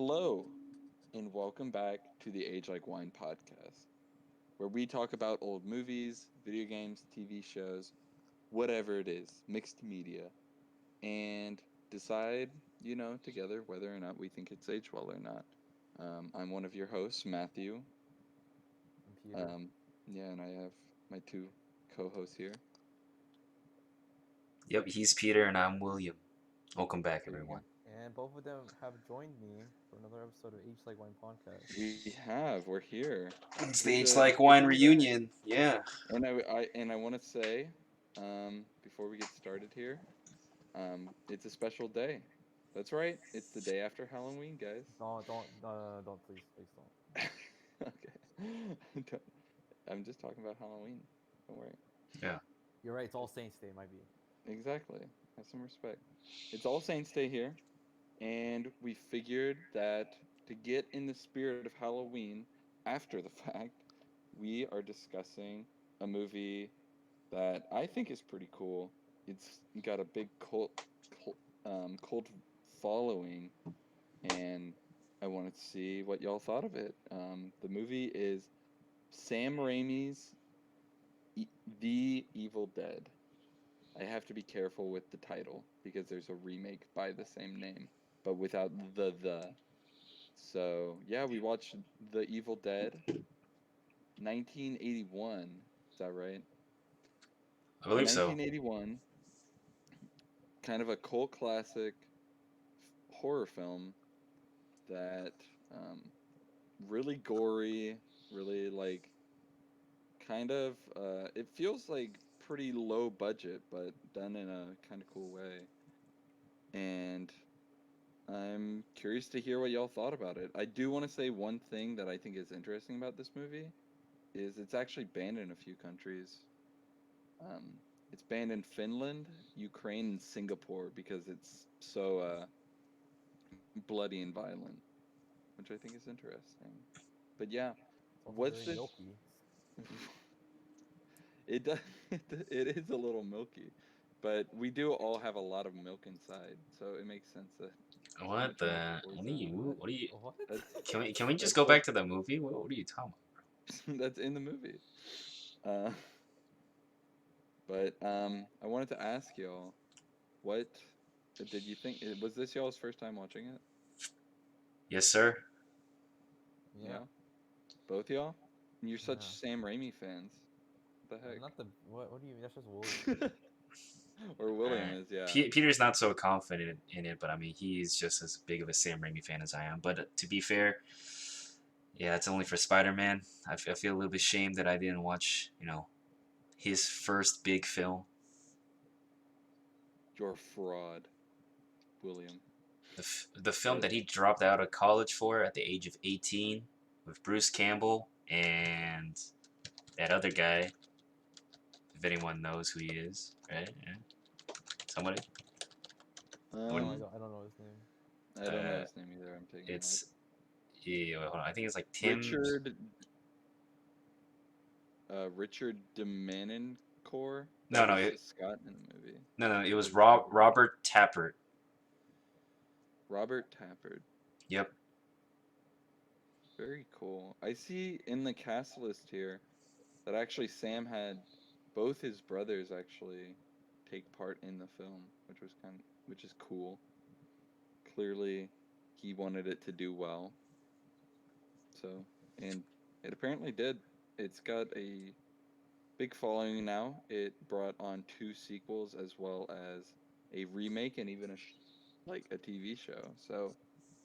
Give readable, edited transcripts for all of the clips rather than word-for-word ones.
Hello, and welcome back to the Age Like Wine podcast, where we talk about old movies, video games, TV shows, whatever it is, mixed media, and decide, together whether or not we think it's aged well or not. I'm one of your hosts, Matthew. Computer. Um, yeah, and I have my two co hosts here. Yep, he's Peter and I'm William. Welcome back, Hey, And, everyone. and both of them have joined me for another episode of H Like Wine podcast. we're here. It's the Good H to Like good to Wine be back. reunion. Yeah. And I want to say, before we get started here, it's a special day. That's right. It's the day after Halloween, guys. Don't, please don't. Okay. Don't- I'm just talking about Halloween. Don't worry. Yeah. You're right. It's All Saints Day, might be. Exactly. Have some respect. It's All Saints Day here, and we figured that to get in the spirit of Halloween after the fact, we are discussing a movie that I think is pretty cool. It's got a big cult following, and I wanted to see what y'all thought of it. The movie is Sam Raimi's The Evil Dead. I have to be careful with the title because there's a remake by the same name, but without the. So yeah, we watched The Evil Dead, 1981. Is that right? I believe so. 1981, kind of a cult classic horror film that really gory, really like kind of it feels like pretty low budget, but done in a kind of cool way. And I'm curious to hear what y'all thought about it. I do want to say one thing that I think is interesting about this movie is it's actually banned in a few countries. Um, it's banned in Finland, Ukraine, and Singapore because it's so bloody and violent, which I think is interesting. But yeah, It's also what's very this? milky. It does. It is a little milky, but we do all have a lot of milk inside, so it makes sense that so What much milk the? pours What are out. you? What are you? What? That's Can we just that's go what back to the movie? What are you talking that's in the movie. Uh, but I wanted to ask y'all, what did you think? Was this y'all's first time watching it? Yes, sir. Yeah. Yeah, both y'all. You're such Yeah. Sam Raimi fans. What I'm not the. What do you mean? That's just William. the heck? Or William Alright. is, yeah. Peter's not so confident in it, but I mean, he's just as big of a Sam Raimi fan as I am. But to be fair, yeah, it's only for Spider-Man. I feel a little bit ashamed that I didn't watch, his first big film. You're a fraud, William. The film But that he dropped out of college for at the age of 18 with Bruce Campbell and that other guy, if anyone knows who he is, right? Yeah. Somebody? No, I um, don't. I don't know his name. I don't know Uh, his name either. I'm taking a look. it's yeah, hold on. I think it's like Tim. Richard Demenencore. No, That no, was Scott in the movie. no. It That was was Scott. Robert Tappert. Robert Tappert. Yep. Very cool. I see in the cast list here that actually Sam had both his brothers actually take part in the film, which is cool. Clearly, he wanted it to do well. So, and it apparently did. It's got a big following now. It brought on two sequels as well as a remake and even like a TV show. So,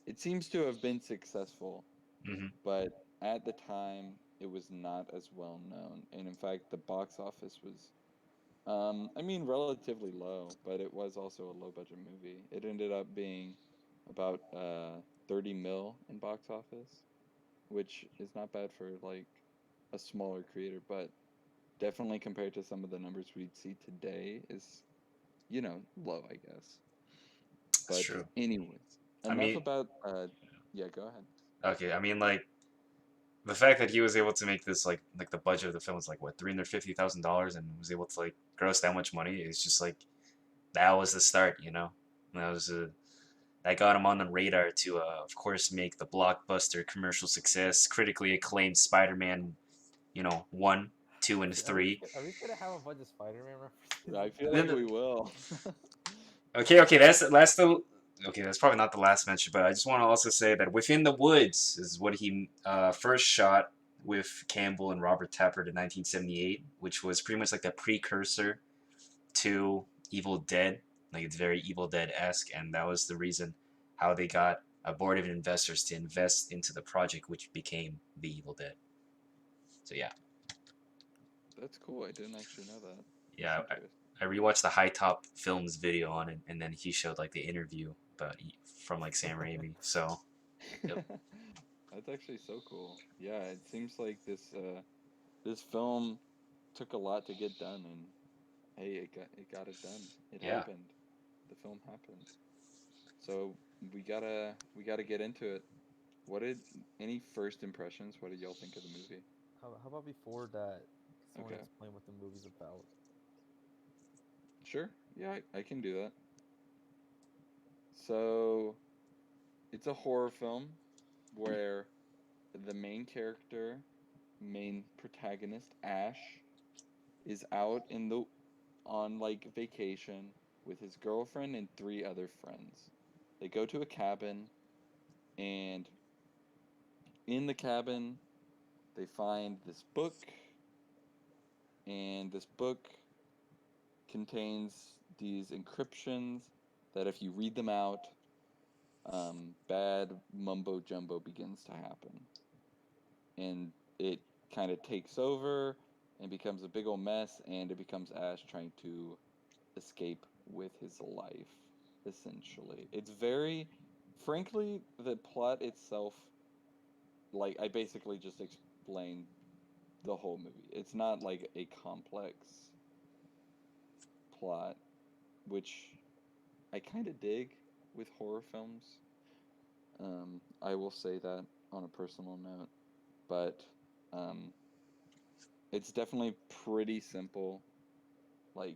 it seems to have been successful, Hmm. but at the time it was not as well known. And in fact, the box office was I mean relatively low, but it was also a low budget movie. It ended up being about 30 mil in box office, which is not bad for like a smaller creator, but definitely compared to some of the numbers we'd see today is, low, I guess. That's But true. anyways, I enough mean, about yeah, go ahead. okay. I mean, like the fact that he was able to make this like the budget of the film was like what $350,000 and was able to like gross that much money is just like that was the start. That was that got him on the radar to, of course, make the blockbuster commercial success, critically acclaimed Spider-Man, 1, 2, and Are we 3. just, are we just gonna have a bunch of Spider-Man references? I feel Then like we will. Okay, that's probably not the last mention, but I just want to also say that Within the Woods is what he first shot with Campbell and Robert Tappert in 1978, which was pretty much like the precursor to Evil Dead. Like it's very Evil Dead-esque, and that was the reason how they got a board of investors to invest into the project, which became The Evil Dead. So yeah, That's cool. I didn't actually know that. yeah, That's interesting. I rewatched the High Top Films video on it, and then he showed like the interview from like Sam Raimi. So yep. That's actually so cool. Yeah, it seems like this film took a lot to get done, and hey, it got it done. It Yeah. happened. The film happened. So we gotta get into it. What did any first impressions? What did y'all think of the movie? How about before that, someone Okay, explain what the movie's about? sure. Yeah, I can do that. So it's a horror film where the main protagonist, Ash, is out on like vacation with his girlfriend and three other friends. They go to a cabin, and in the cabin they find this book, and this book contains these encryptions that if you read them out, bad mumbo jumbo begins to happen, and it kind of takes over and becomes a big old mess, and it becomes Ash trying to escape with his life, essentially. It's very, frankly, the plot itself, like, I basically just explained the whole movie. It's not like a complex plot, which I kind of dig with horror films. I will say that on a personal note, but um, it's definitely pretty simple. Like,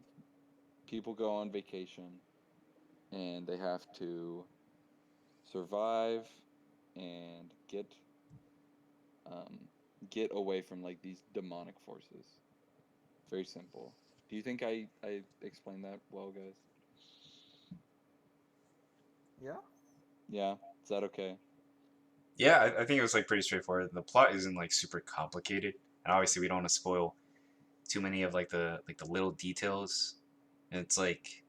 people go on vacation and they have to survive and um, get away from like these demonic forces. Very simple. Do you think I explained that well, guys? Yeah. Yeah, is that okay? Yeah, I think it was like pretty straightforward. The plot isn't like super complicated, and obviously we don't want to spoil too many of like the little details. And it's like,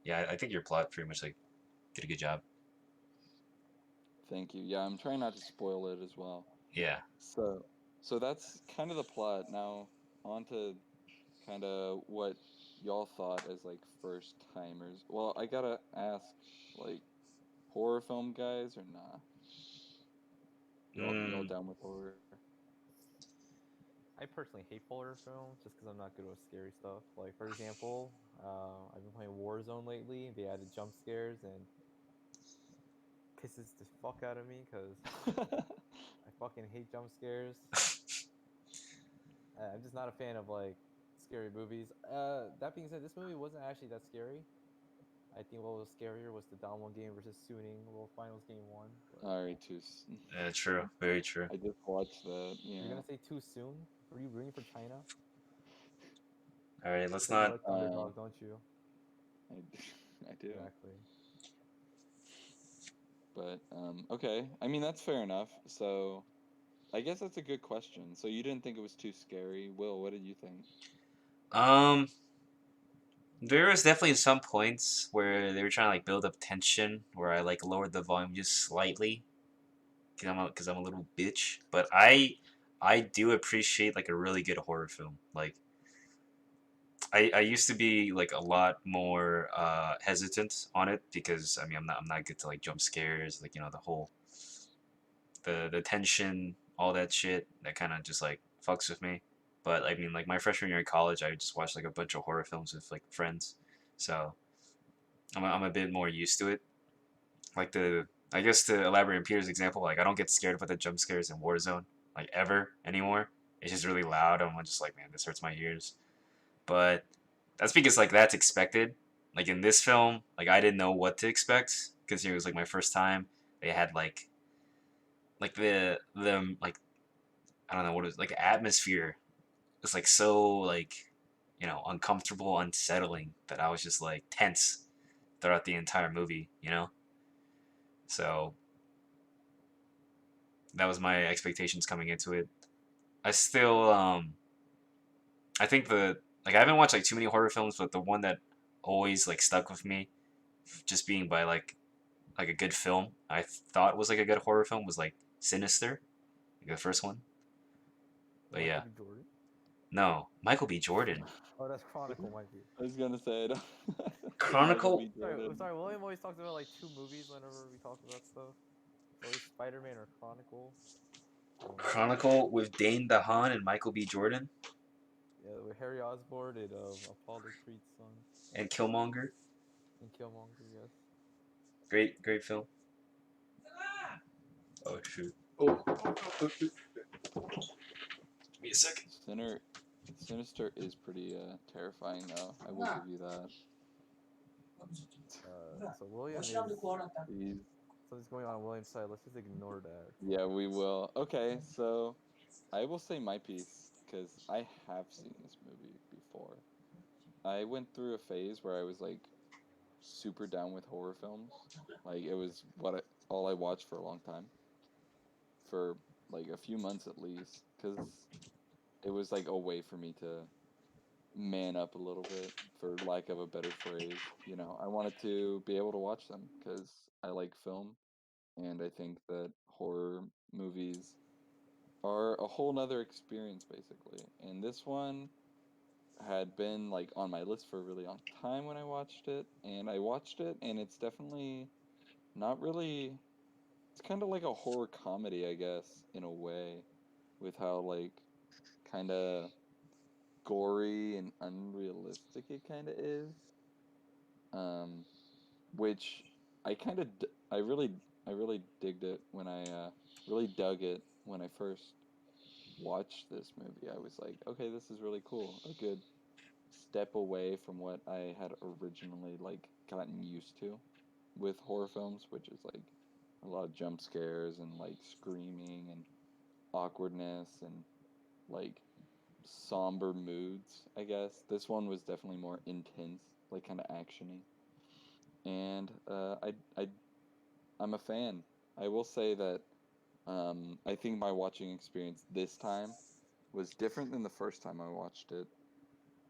yeah, I think your plot pretty much like did a good job. Thank you. Yeah, I'm trying not to spoil it as well. Yeah. So, so that's kind of the plot. Now, on to kind of what y'all thought as like first timers. Well, I gotta ask, like, horror film guys or nah? Y'all Mm, down with horror? I personally hate horror films just because I'm not good with scary stuff. Like for example, I've been playing Warzone lately. They added jump scares and pisses the fuck out of me because I fucking hate jump scares. I'm just not a fan of like scary movies. That being said, this movie wasn't actually that scary. I think what was scarier was the Downwell game versus Suning World Finals Game 1. But All right, true, very true. I just watched that. you're Yeah. gonna say too soon? Were you rooting for China? All right, let's Because you not. like underdog, don't you? I, I do. Exactly. But okay. I mean, that's fair enough. So I guess that's a good question. So you didn't think it was too scary, Will? What did you think? Um, there was definitely some points where they were trying to like build up tension, where I like lowered the volume just slightly, because I'm a little bitch. But I do appreciate like a really good horror film. Like I used to be like a lot more hesitant on it because I mean I'm not good to like jump scares, like the whole the tension, all that shit that kind of just like fucks with me. But I mean, like my freshman year in college, I just watched like a bunch of horror films with like friends, so I'm a bit more used to it. Like I guess to elaborate on Peter's example, like I don't get scared about the jump scares in Warzone like ever anymore. It's just really loud. I'm just like, man, this hurts my ears. But that's because like that's expected. Like in this film, like I didn't know what to expect considering it was like my first time. They had like the like I don't know what it was, like atmosphere was like so like uncomfortable, unsettling that I was just like tense throughout the entire movie. So that was my expectations coming into it. I still I think I haven't watched like too many horror films, but the one that always like stuck with me, just being by like a good film, I thought was like a good horror film was like Sinister, like the first one. But Michael yeah, B. Jordan. no, Michael B. Jordan. Oh, that's Chronicle, might be. I was gonna say, I don't think Michael Chronicle B. Sorry, Jordan. sorry. William always talks about like two movies whenever we talk about stuff. It's always Spider-Man or Chronicle. Chronicle with Dane DeHaan and Michael B. Jordan Yeah, with Harry Osborn and Apollo Creed's son and Killmonger. and Killmonger. Yes. Great film. Oh shoot. Oh, Give me a second. Sinister is pretty terrifying, though. I will give you that. So William is He's, something's going on William's side. Let's just ignore that. yeah, we will. Okay, so I will say my piece because I have seen this movie before. I went through a phase where I was like super down with horror films. Like it was all I watched for a long time, for like a few months at least, because it was like a way for me to man up a little bit, for lack of a better phrase. I wanted to be able to watch them because I like film, and I think that horror movies are a whole nother experience basically. And this one had been like on my list for a really long time when I watched it, and I watched it, and it's definitely not really. It's kind of like a horror comedy, I guess, in a way, with how like kind of gory and unrealistic it kind of is. Um, which I kind of I really digged it when I really dug it when I first watched this movie. I was like, okay, this is really cool. A good step away from what I had originally like gotten used to with horror films, which is like a lot of jump scares and like screaming and awkwardness and like somber moods, I guess. This one was definitely more intense, like kind of actiony. And I'm a fan. I will say that I think my watching experience this time was different than the first time I watched it,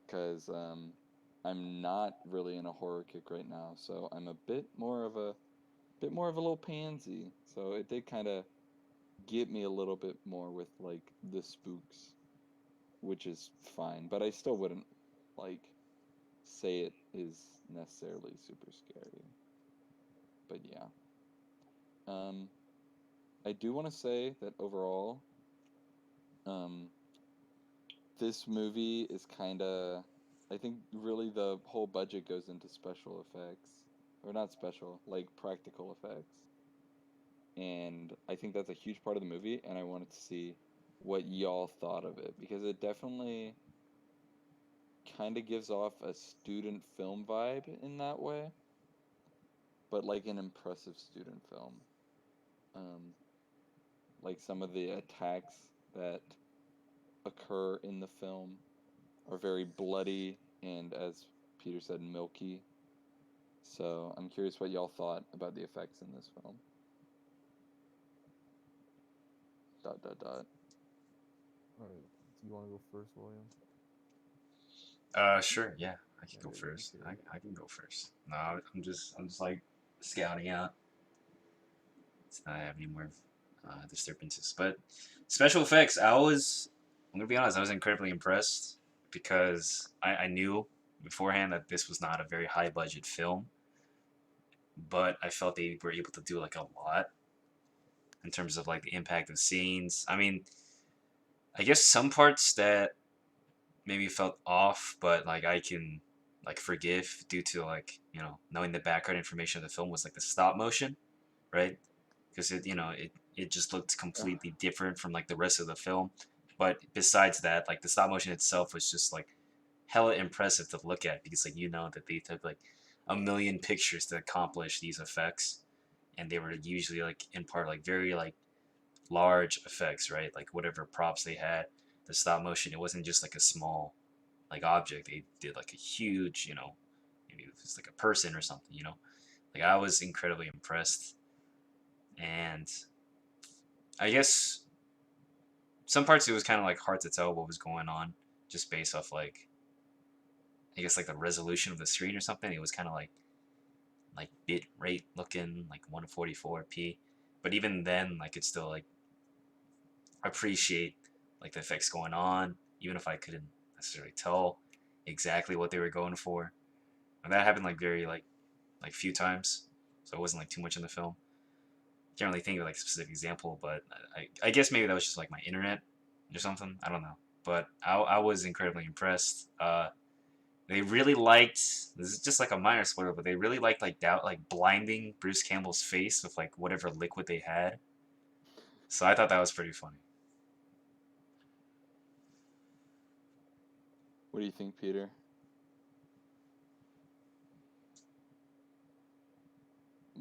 because I'm not really in a horror kick right now, so I'm a bit more of a little pansy. So it did kind of get me a little bit more with like the spooks, which is fine, but I still wouldn't like say it is necessarily super scary. But yeah. Um I do want to say that overall um this movie is kind of, I think really the whole budget goes into special effects, or not special, like practical effects. And I think that's a huge part of the movie, and I wanted to see what y'all thought of it, because it definitely kind of gives off a student film vibe in that way, but like an impressive student film. Um, like some of the attacks that occur in the film are very bloody and, as Peter said, milky. So I'm curious what y'all thought about the effects in this film. Dot dot dot. All right. Do you want to go first, William? Sure, yeah, I can go Okay, first. okay. I can go first. No, I'm just like scouting out. It's not have any more disturbances. But special effects, I'm gonna be honest, I was incredibly impressed because I knew beforehand that this was not a very high budget film, but I felt they were able to do like a lot in terms of like the impact of scenes. I mean, I guess some parts that maybe felt off, but like I can like forgive due to like knowing the background information of the film was like the stop motion, right? Because it just looked completely different from like the rest of the film. But besides that, like the stop motion itself was just like hella impressive to look at because like that they took like a million pictures to accomplish these effects. and they were usually like in part like very like large effects, right? Like whatever props they had, the stop motion, it wasn't just like a small like object. They did like a huge, maybe it was like a person or something, Like I was incredibly impressed, and I guess some parts it was kind of like hard to tell what was going on just based off like I guess like the resolution of the screen or something. It was kind of like bit rate looking like 144p, but even then I could still like appreciate like the effects going on, even if I couldn't necessarily tell exactly what they were going for. And that happened like very like few times, so it wasn't like too much in the film. Can't really think of like a specific example, but I guess maybe that was just like my internet or something. I don't know, but I was incredibly impressed. They really liked, this is just like a minor spoiler, but they really liked like blinding Bruce Campbell's face with like whatever liquid they had. So I thought that was pretty funny. What do you think, Peter?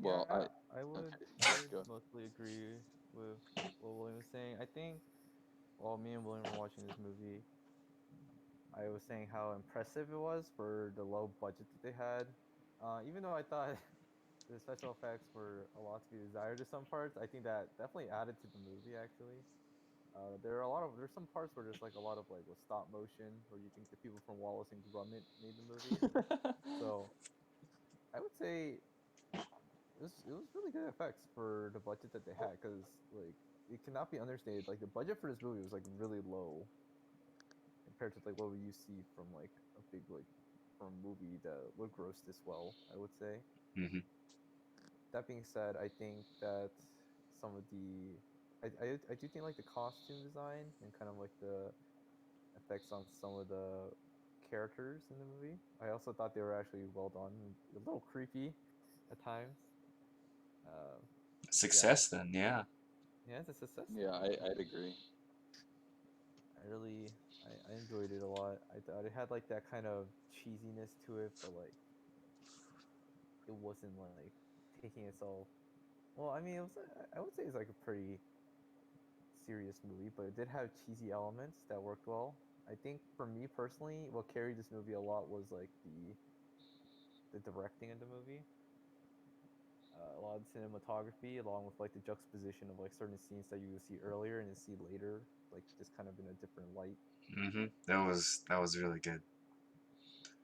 Well, Yeah, I would okay. I would Go. mostly agree with what William was saying. I think while me and William were watching this movie, I was saying how impressive it was for the low budget that they had. Even though I thought the special effects were a lot to be desired to some parts, I think that definitely added to the movie actually. There's some parts where there's like a lot of like with stop motion where you think the people from Wallace and Gromit made the movie. So I would say it was really good effects for the budget that they had because like it cannot be understated. Like the budget for this movie was like really low compared to like what you see from like a big like from a movie that would gross this well. I would say. Hmm. That being said, I think that some of the I do think like the costume design and kind of like the effects on some of the characters in the movie. I also thought they were actually well done, a little creepy at times. Uh, yeah, Success then, yeah. yeah, it's a success Yeah, then. I'd agree. I really I enjoyed it a lot. I thought it had like that kind of cheesiness to it, but like it wasn't like taking itself. Well, I mean, it was. I would say it's like a pretty serious movie, but it did have cheesy elements that worked well. I think for me personally, what carried this movie a lot was like the directing in the movie. A lot of cinematography, along with like the juxtaposition of like certain scenes that you will see earlier and you see later, like just kind of in a different light. That was really good.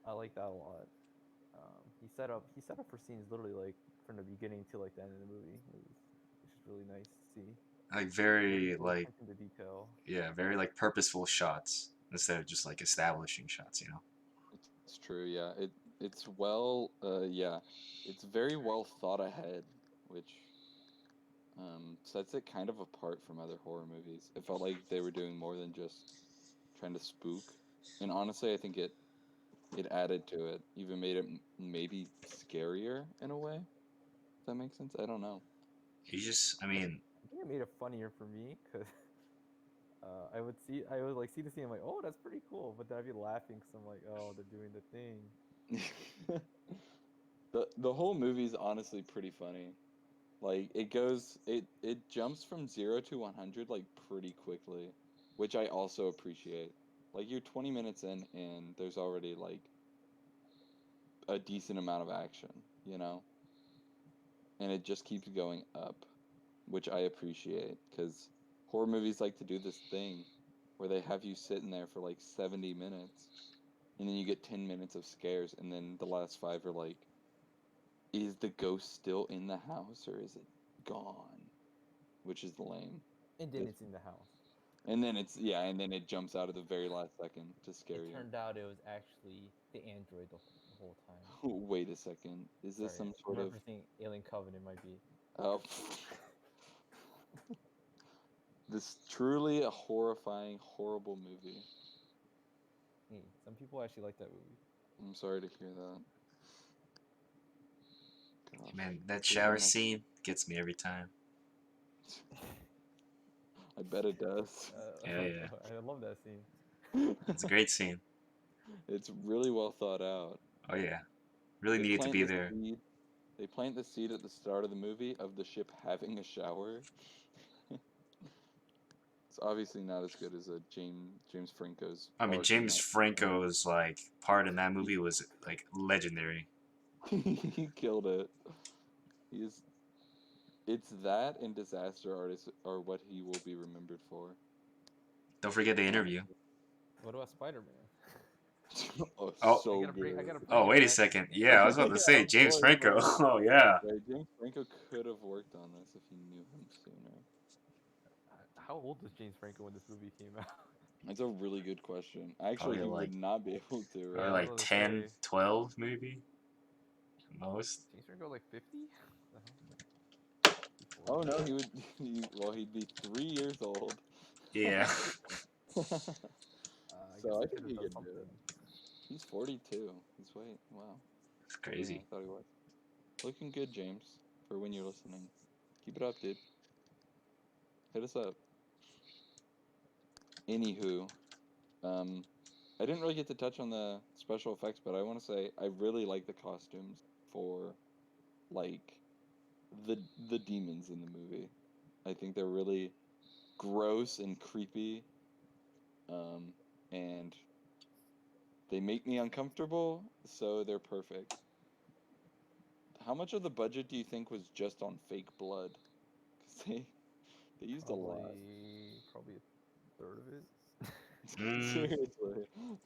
I like that a lot. He set up for scenes literally like from the beginning to like the end of the movie, which is really nice to see. Like Really very good like attention to detail. yeah, very like purposeful shots instead of just like establishing shots. It's true. Yeah, it's well. Yeah, it's very well thought ahead, which sets it kind of apart from other horror movies. It felt like they were doing more than just trying to spook, and honestly, I think it added to it, even made it maybe scarier in a way. If that makes sense. I don't know. I mean, I think it made it funnier for me because I would like see the scene. I'm like, oh, that's pretty cool, but then I'd be laughing because I'm like, oh, they're doing the thing. The whole movie's honestly pretty funny. Like it jumps from 0 to 100 like pretty quickly, which I also appreciate. Like you're 20 minutes in and there's already like a decent amount of action, you know? And it just keeps going up, which I appreciate cuz horror movies like to do this thing where they have you sitting there for like 70 minutes and then you get 10 minutes of scares and then the last 5 are like is the ghost still in the house or is it gone? Which is lame. And then it's in the house. And then it's yeah, and then it jumps out at the very last second to scare It you. turned out it was actually the android the whole time. Wait a second. Is this Sorry, some I'm sort of referencing Alien Covenant might be. uh this truly a horrifying, horrible movie. Hey, some people actually like that movie. I'm sorry to hear that. Gosh. man, that Who's shower gonna scene gets me every time. I bet it does. Yeah, yeah. I love that scene. It's a great scene. It's really well thought out. Oh yeah, really They needed to plant be the there. seed. They plant the seed at the start of the movie of the ship having a shower. It's obviously not as good as a James Franco's I mean, arc in James that. Franco's like part in that movie was like legendary. He killed it. He's It's that and Disaster Artist are what he will be remembered for. Don't forget the interview. What about Spider-Man? Oh, Oh. so I good. gotta bring Oh, it wait a back. second. Yeah, I was about to Yeah, say of James course, Franco. buddy. Oh yeah. Yeah, James Franco could have worked on this if he knew him sooner. How old was James Franco when this movie came out? That's a really good question. Actually, Probably he like would not be able to, Yeah, probably I right? was like about to 10, say 12 maybe. Most. James Franco like 50? Oh Before. no, he would. Well, he'd be 3 years old. Yeah. I guess So I they think could have he done could do it. something. He's 42. He's wait. Wow. It's Older than crazy. I thought he was. Looking good, James. For when you're listening, keep it up, dude. Hit us up. Anywho, I didn't really get to touch on the special effects, but I want to say I really like the costumes for like the the demons in the movie. I think they're really gross and creepy, and they make me uncomfortable, so they're perfect. How much of the budget do you think was just on fake blood? Because they used a lot. Probably a third of it. Mm, Seriously,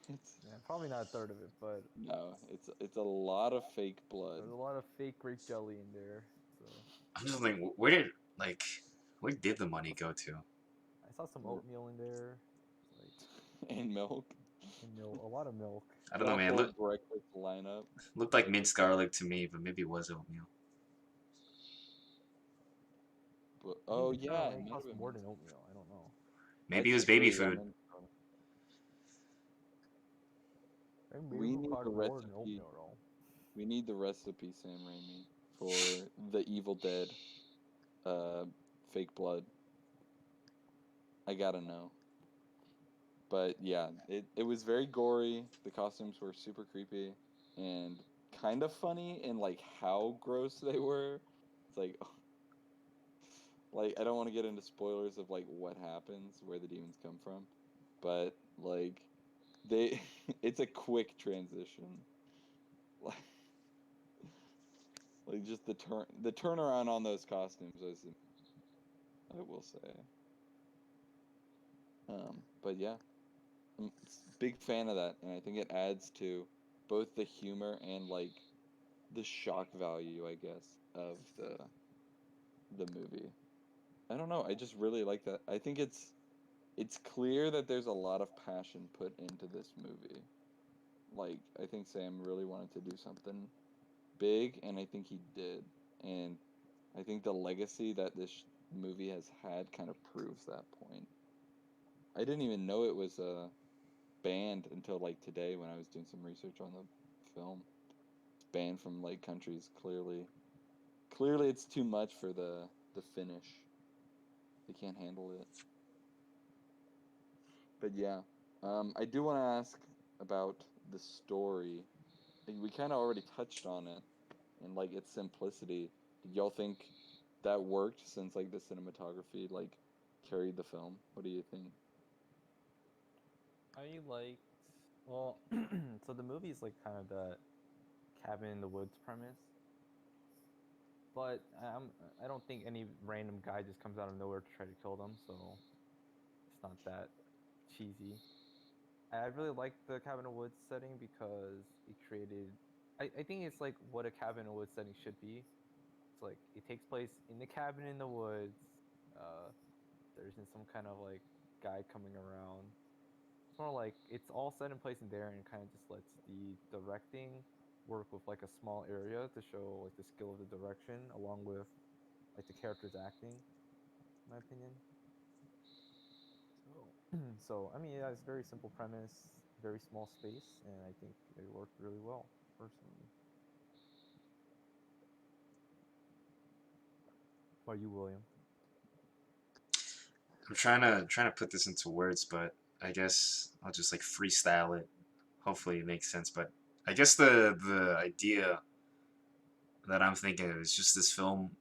it's Yeah, probably not a third of it, but no, it's a lot of fake blood. there's a lot of fake grape jelly in there. So I'm just like, where did like, where did the money go to? I saw some oatmeal in there, like And milk. and milk, a lot of milk. I don't know, That man. whole breakfast lineup. Looked like Breakfast, minced garlic to me, but maybe it was oatmeal. oh Maybe yeah, it garlic might have costs been more minced. than oatmeal. I don't know. Maybe it That's was baby true. Yeah, food. minced garlic. I think We maybe need the costs more than recipe. oatmeal though. We need the recipe, Sam Raimi, for the Evil Dead, uh, fake blood. I gotta know. But yeah, it was very gory. The costumes were super creepy and kind of funny in like how gross they were. It's like I don't want to get into spoilers of like what happens, where the demons come from, but like they it's a quick transition. Like like just the turnaround on those costumes was I will say. But yeah, I'm big fan of that, and I think it adds to both the humor and like the shock value, I guess, of the movie. I don't know. I just really like that. I think it's clear that there's a lot of passion put into this movie. Like I think Sam really wanted to do something big, and I think he did. And I think the legacy that this movie has had kind of proves that point. I didn't even know it was banned until like today when I was doing some research on the film. It's banned from like countries. Clearly, it's too much for the Finnish. They can't handle it. But yeah, I do want to ask about the story. We kind of already touched on it and like its simplicity. Did y'all think that worked since like the cinematography like carried the film? What do you think? I liked. Well, so the movie is like kind of the cabin in the woods premise, but I don't think any random guy just comes out of nowhere to try to kill them. So it's not that cheesy. I really like the cabin in the woods setting because it created. I think it's like what a cabin in the woods setting should be. It's like it takes place in the cabin in the woods. Uh, there isn't some kind of like guy coming around. It's more like it's all set in place in there and kind of just lets the directing work with like a small area to show like the skill of the direction along with like the characters acting, in my opinion. So I mean, yeah, it's a very simple premise, very small space, and I think it worked really well, personally. What about you, William? I'm trying to put this into words, but I guess I'll just like freestyle it. Hopefully it makes sense. But I guess the idea that I'm thinking of is just this film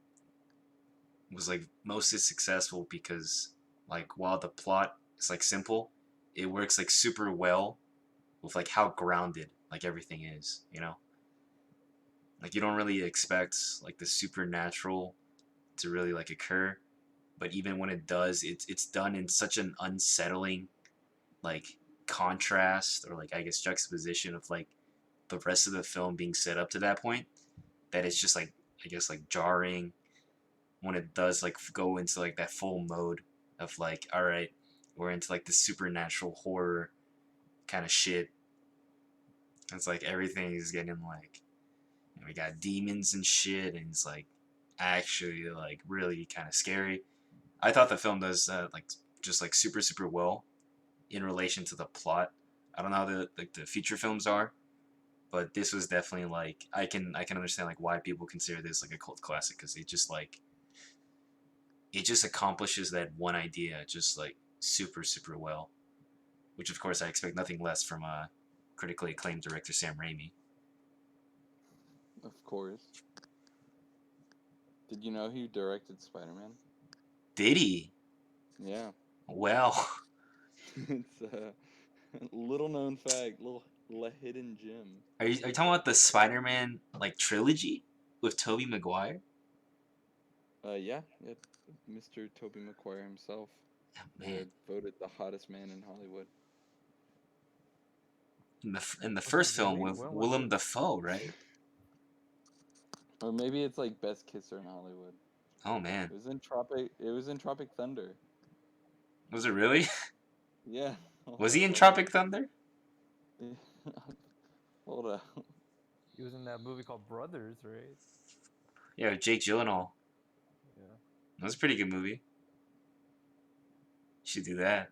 was like mostly successful because like while the plot is like simple, it works like super well with like how grounded like everything is, you know? Like you don't really expect like the supernatural to really like occur, but even when it does, it's done in such an unsettling like contrast or like I guess juxtaposition of like the rest of the film being set up to that point that it's just like I guess like jarring when it does like go into like that full mode of like all right, we're into like the supernatural horror kind of shit. It's like everything is getting like we got demons and shit, and it's like actually like really kind of scary. I thought the film does like just like super well in relation to the plot. I don't know how the feature films are, but this was definitely like I can understand like why people consider this like a cult classic because it just accomplishes that one idea just like super well, which of course I expect nothing less from critically acclaimed director Sam Raimi. Of course. Did you know he directed Spider-Man? Did he? Yeah. Well, It's a little known fact, little hidden gem. are you talking about the Spider-Man like trilogy with Tobey Maguire? Yeah, Mr. Tobey Maguire himself, Man, voted the hottest man in Hollywood. in the Was it first film really? with When was Willem it? Dafoe, right? Or maybe it's like Best Kisser in Hollywood. Oh man, It was in Tropic. It was in Tropic Thunder. was it really? Yeah. Was Hold he up, in let me. Tropic Thunder? Hold up. He was in that movie called Brothers, right? Yeah, Jake Gyllenhaal. Yeah. That was a pretty good movie. Should do that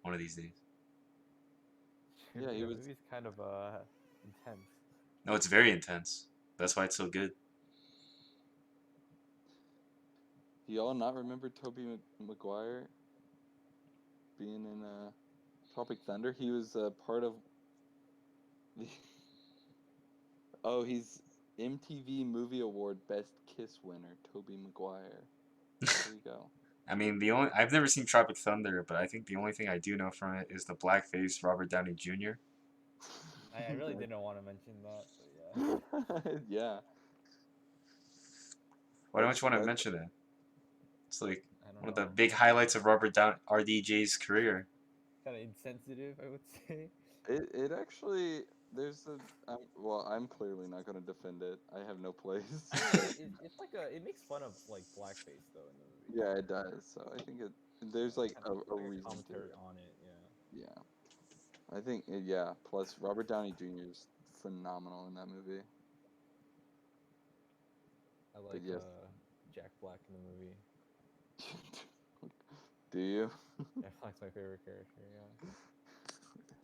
one of these days. Yeah, he That was. movie's kind of intense. No, it's very intense. That's why it's so good. Do y'all not remember Tobey Maguire being in Tropic Thunder? He was part of the. Oh, he's MTV Movie Award Best Kiss winner, Tobey Maguire. There you go. I mean, I've never seen Tropic Thunder, but I think the only thing I do know from it is the blackface Robert Downey Jr. I really didn't want to mention that, but yeah. Yeah. Why don't you want to That's mention that? It's like I don't one of the know. big highlights of Robert Down RDJ's career. Kind of insensitive, I would say. it actually there's a well, I'm clearly not going to defend it. I have no place. It's like it makes fun of like blackface though in the movie. Yeah, it does. So I think there's like Kind of a like a reason to commentary it. on it. Yeah. Yeah. I think yeah, plus Robert Downey Jr. is phenomenal in that movie. I But like yes. Jack Black in the movie. Do you? Jack Black's my favorite character. Yeah.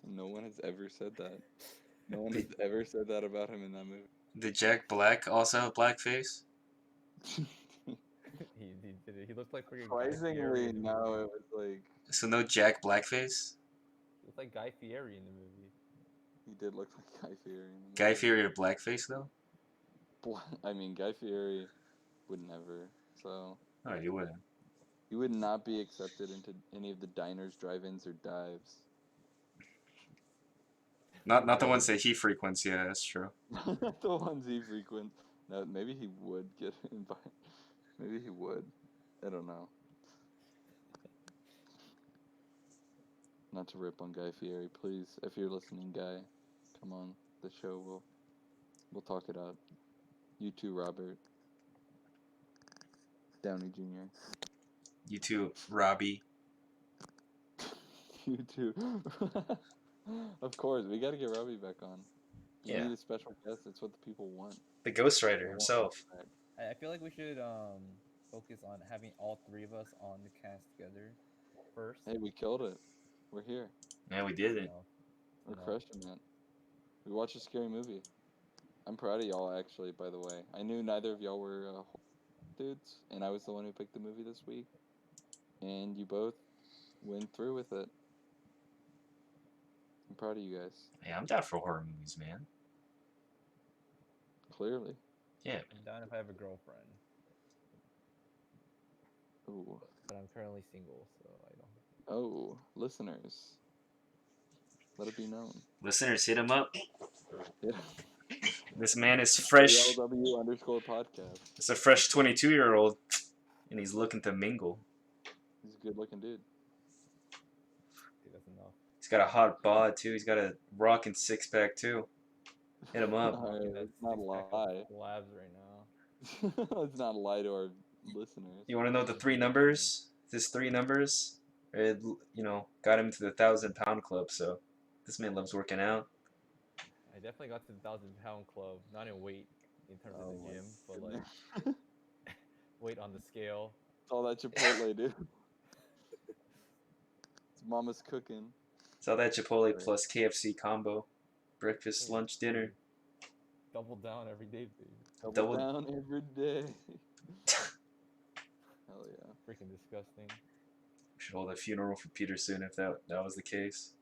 No one has ever said that. No one has ever said that about him in that movie. Did Jack Black also have blackface? he did it. He looked like freaking Guy Fieri Surprisingly, in the no, movie. it was like So no Jack Blackface? He looked like Guy Fieri in the movie. he did look like Guy Fieri in the Guy movie. Fieri had blackface though? I mean, Guy Fieri would never. So Oh, you wouldn't. he would not be accepted into any of the diners, drive-ins, or dives. Not the ones that he frequents. Yeah, that's true. The ones he frequents. No, maybe he would get invited. Maybe he would. I don't know. Not to rip on Guy Fieri, please. If you're listening, Guy, come on the show. We'll talk it out. You too, Robert Downey Jr. You too, Robbie. You too. Of course, we got to get Robbie back on. We Yeah. need a special guest. That's what the people want. The ghostwriter They want himself. Robbie back. I feel like we should focus on having all three of us on the cast together first. Hey, we killed it. We're here. Man, we did You it. know, We're No. crushing it. We watched a scary movie. I'm proud of y'all, actually, by the way. I knew neither of y'all were horror dudes, and I was the one who picked the movie this week. And you both went through with it. I'm proud of you guys. Yeah, I'm down for horror movies, man. Clearly. Yeah. I'm down if I have a girlfriend, Ooh. but I'm currently single, so I don't. Oh, listeners, let it be known. Listeners, hit him up. Yeah. This man is fresh. ALW_podcast. It's a fresh 22-year-old, and he's looking to mingle. He's a good looking dude. Dude, that's enough. He's got a hot bod too. He's got a rocking six pack too. Hit him up. Rocking that Let's not six-pack lie. of labs right now. Let's not lie to our listeners. You want to know the three numbers? This three numbers, it, got him to the 1,000-pound club. So this man loves working out. I definitely got to the 1,000-pound club, not in weight in terms of the gym, but like It's weight on the scale. all that Chipotle, dude. It's mama's cooking. It's all that Chipotle plus KFC combo. Breakfast, Hey, lunch, dinner. Double down every day, baby. Double down every day. Hell yeah. Freaking disgusting. We should hold a funeral for Peter soon if that was the case.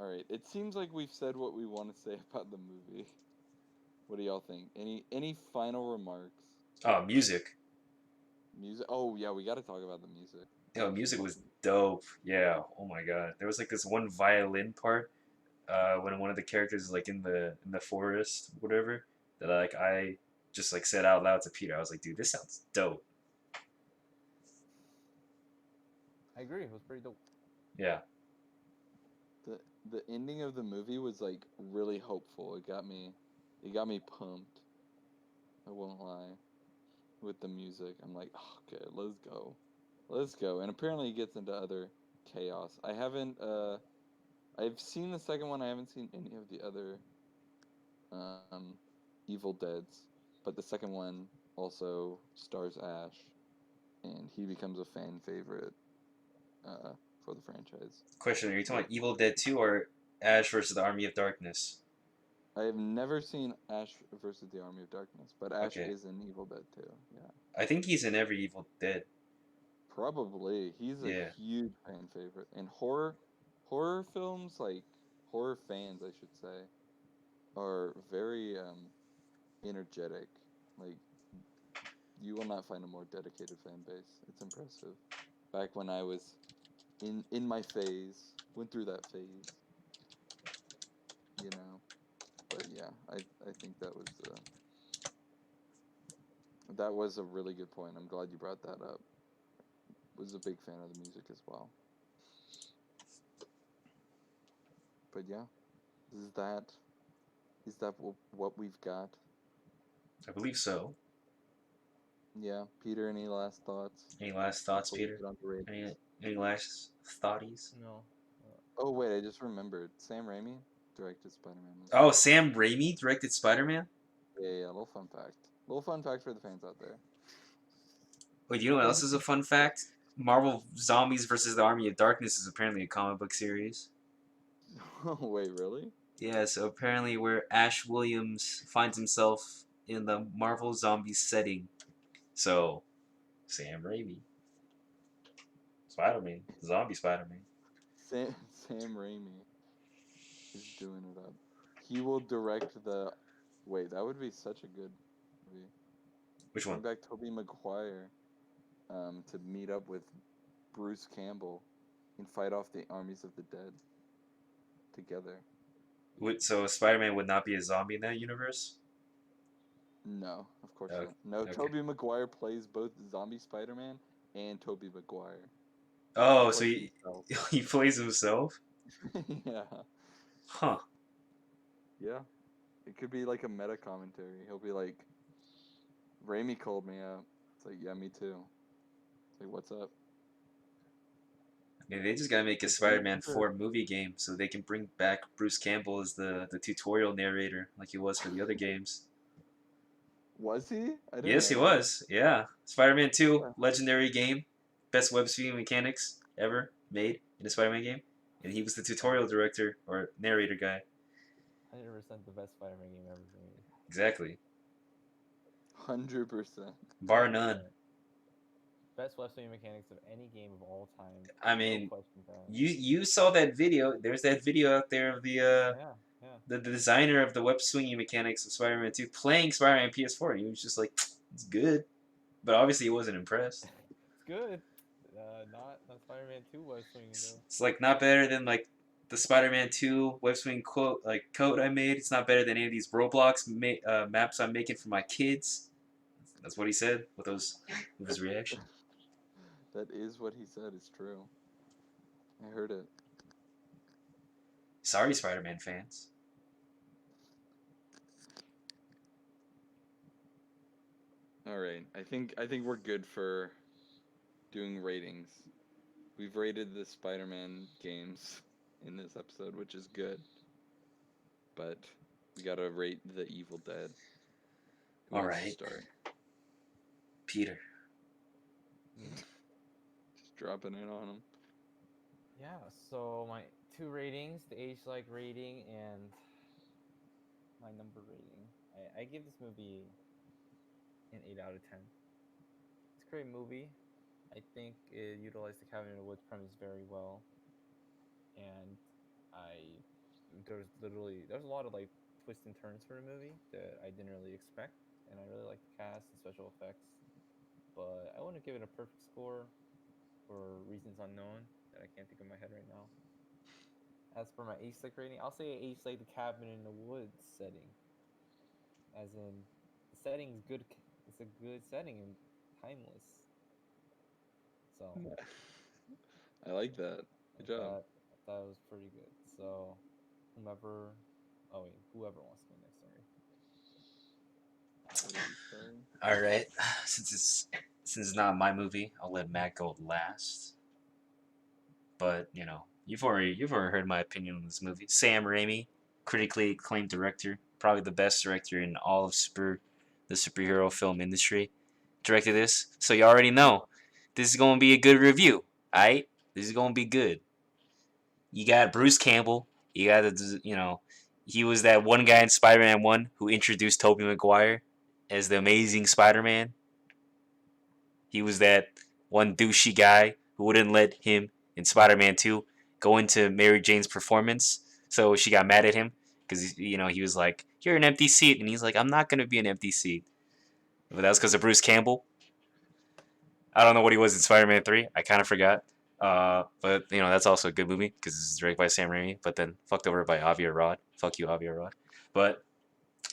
All right. It seems like we've said what we want to say about the movie. What do y'all think? Any final remarks? Oh, music. Music. Oh yeah, we got to talk about the music. Yo, music was dope. Yeah. Oh my god. There was like this one violin part when one of the characters is like in the forest, whatever. That I just like said out loud to Peter. I was like, dude, this sounds dope. I agree. It was pretty dope. Yeah. The ending of the movie was like really hopeful. It got me pumped. I won't lie. With the music, I'm like, oh, okay, let's go. And apparently it gets into other chaos. I've seen the second one. I haven't seen any of the other Evil Deads, but the second one also stars Ash, and he becomes a fan favorite for the franchise. Question: are you talking about Evil Dead 2 or Ash versus the Army of Darkness? I have never seen Ash versus the Army of Darkness, but Ash Okay. is in Evil Dead 2. Yeah. I think he's in every Evil Dead. Probably. He's a huge fan favorite. And horror films, like horror fans, I should say, are very energetic. Like, you will not find a more dedicated fan base. It's impressive. Back when I was in my phase, went through that phase, you know. But yeah, I think that was a really good point. I'm glad you brought that up. Was a big fan of the music as well. But yeah, is that what we've got? I believe so. Yeah, Peter, any last thoughts? Any last thoughts, Before we Peter? get on to ratings? Any last thoughties? No. Oh wait, I just remembered. Sam Raimi directed Spider-Man. Oh, Sam Raimi directed Spider-Man? Yeah, little fun fact. Little fun fact for the fans out there. Wait, you know what else is a fun fact? Marvel Zombies versus the Army of Darkness is apparently a comic book series. Oh wait, really? Yeah, so apparently where Ash Williams finds himself in the Marvel Zombies setting. So, Sam Raimi. Spider-Man. Zombie Spider-Man. Sam Raimi is doing it up. He will direct the... Wait, that would be such a good movie. Which one? Bring back Tobey Maguire to meet up with Bruce Campbell and fight off the armies of the dead together. So Spider-Man would not be a zombie in that universe? No, of course Okay. not. No, Okay. Tobey Maguire plays both Zombie Spider-Man and Tobey Maguire. Oh, so Plays he plays himself? Yeah. Huh. Yeah. It could be like a meta commentary. He'll be like, Raimi called me out. It's like, yeah, me too. It's like, what's up? I mean, they just gotta make a Spider-Man 4 movie game so they can bring back Bruce Campbell as the tutorial narrator like he was for the other games. Was he? I didn't Yes, he know was. Yeah. Spider-Man 2, Yeah. legendary game. Best web streaming mechanics ever made in a Spider-Man game. And he was the tutorial director or narrator guy. 100% the best Spider-Man game ever made. Exactly. 100%. Bar none. Best wrestling mechanics of any game of all time. I mean, no questions asked. you saw that video. There's that video out there of the Yeah, Yeah. the designer of the web swinging mechanics of Spider-Man 2 playing Spider-Man PS4. He was just like, it's good, but obviously he wasn't impressed. It's good. Not Spider-Man 2 web swinging though. It's like not better than like the Spider-Man 2 web swing code I made. It's not better than any of these Roblox maps I'm making for my kids. That's what he said with his reaction. That is what he said. Is true. I heard it. Sorry, Spider-Man fans. All right. I think we're good for doing ratings. We've rated the Spider-Man games in this episode, which is good. But we gotta rate the Evil Dead. Who All wants to right. start? Peter. Just dropping it on him. Yeah, so my two ratings, the age like rating and my number rating. I give this movie an 8 out of 10. It's a great movie. I think it utilized the Cabin in the Woods premise very well. And I there's a lot of like twists and turns for the movie that I didn't really expect, and I really like the cast and special effects. But I want to give it a perfect score for reasons unknown that I can't think of my head right now. As for my Ace like rating, I'll say Ace like the Cabin in the Woods setting. As in, the setting's good. It's a good setting and timeless. So I like that. Good job. that was pretty good. So whoever, whoever wants to go next. Sorry. All right. Since it's not my movie, I'll let Matt go last. But you've already heard my opinion on this movie. Sam Raimi, critically acclaimed director, probably the best director in all of the superhero film industry, directed this. So you already know this is gonna be a good review. Alright, this is gonna be good. You got Bruce Campbell. You got he was that one guy in Spider-Man 1 who introduced Tobey Maguire as the Amazing Spider-Man. He was that one douchey guy who wouldn't let him in Spider-Man 2 go into Mary Jane's performance. So she got mad at him because he was like, "You're an empty seat," and he's like, "I'm not gonna be an empty seat." But that was because of Bruce Campbell. I don't know what he was in Spider-Man 3. I kind of forgot. But that's also a good movie because it's directed by Sam Raimi, but then fucked over by Javier Rod. Fuck you, Javier Rod. But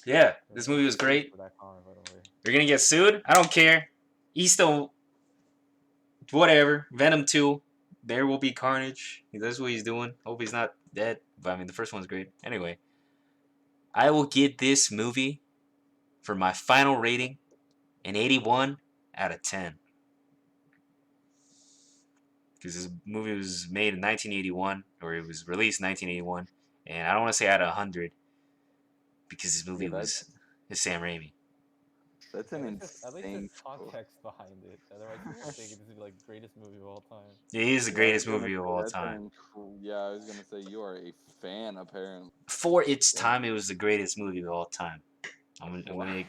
yeah, this movie was great. For that comment, by the way. You're gonna get sued. I don't care. He's still whatever. Venom 2. There will be carnage. That's what he's doing. Hope he's not dead. But I mean, the first one's great. Anyway, I will give this movie for my final rating an 81 out of 10. Because this movie was made in 1981, or it was released in 1981, and I don't want to say out of 100 because this movie was Sam Raimi. That's an At least insane there's score. context behind it. Otherwise, people would think this would be like the greatest movie of all time. It is the greatest movie of all time. Yeah, I was gonna say you are a fan apparently. For its time, it was the greatest movie of all time. I'm gonna.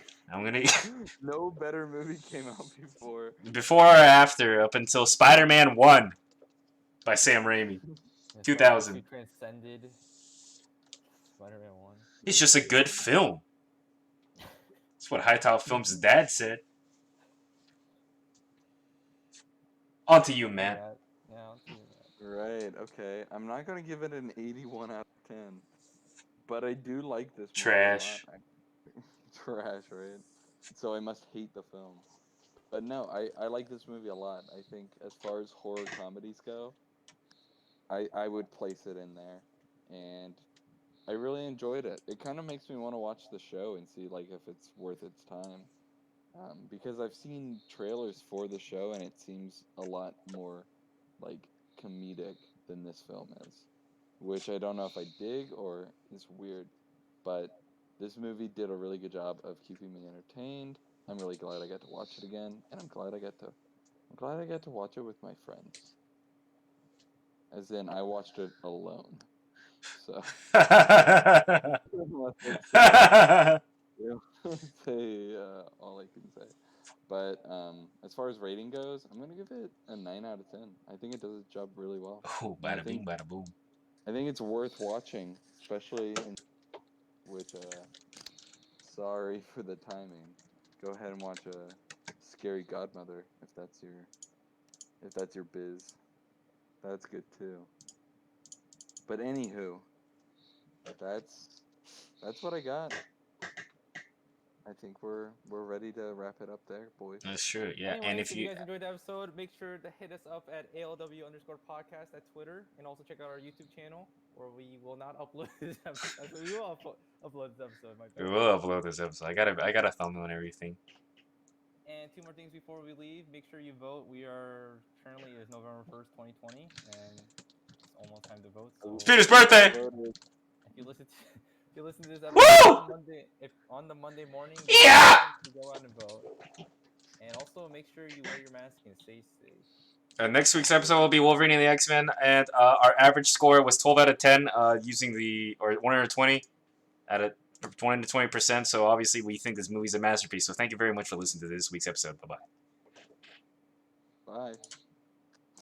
No better movie came out before. Before or after, up until Spider-Man 1 by Sam Raimi. 2000. Transcended Spider-Man 1. It's just a good film. That's what High Top Films' dad said. On to you, man. Yeah, on to you, man. Right, okay. I'm not gonna give it an 81 out of 10. But I do like this movie Trash. a lot. Trash, right? So I must hate the film. But no, I like this movie a lot. I think as far as horror comedies go, I would place it in there. And I really enjoyed it. It kind of makes me want to watch the show and see like if it's worth its time. Because I've seen trailers for the show and it seems a lot more like comedic than this film is, which I don't know if I dig or is weird, but this movie did a really good job of keeping me entertained. I'm really glad I got to watch it again, and I'm glad I got to watch it with my friends. As in, I watched it alone. So say all I can say. But as far as rating goes, I'm gonna give it a 9 out of 10. I think it does its job really well. Oh, bada bing, bada boom. I think it's worth watching, especially in which sorry for the timing. Go ahead and watch Scary Godmother if that's your biz. That's good too. But anywho, that's what I got. I think we're ready to wrap it up there, boys. That's true. Yeah, and Anyways, if if you you guys enjoyed the episode, make sure to hit us up at ALW_podcast at Twitter, and also check out our YouTube channel, where we will not upload this episode. We will upload this episode. My we bad. will upload this episode, I got a thumbnail and everything. And two more things before we leave. Make sure you vote. We are currently is November 1st, 2020, and it's almost time to vote. So It's Peter's birthday. if you listen to if you listen to this Woo! episode on Monday, if on the Monday morning, Yeah! you go out and vote. And also make sure you wear your mask and stay safe. Next week's episode will be Wolverine and the X-Men, and our average score was 12 out of 10, using or 120 out of 20 to 20%. So obviously we think this movie's a masterpiece. So thank you very much for listening to this week's episode. Bye bye. Bye.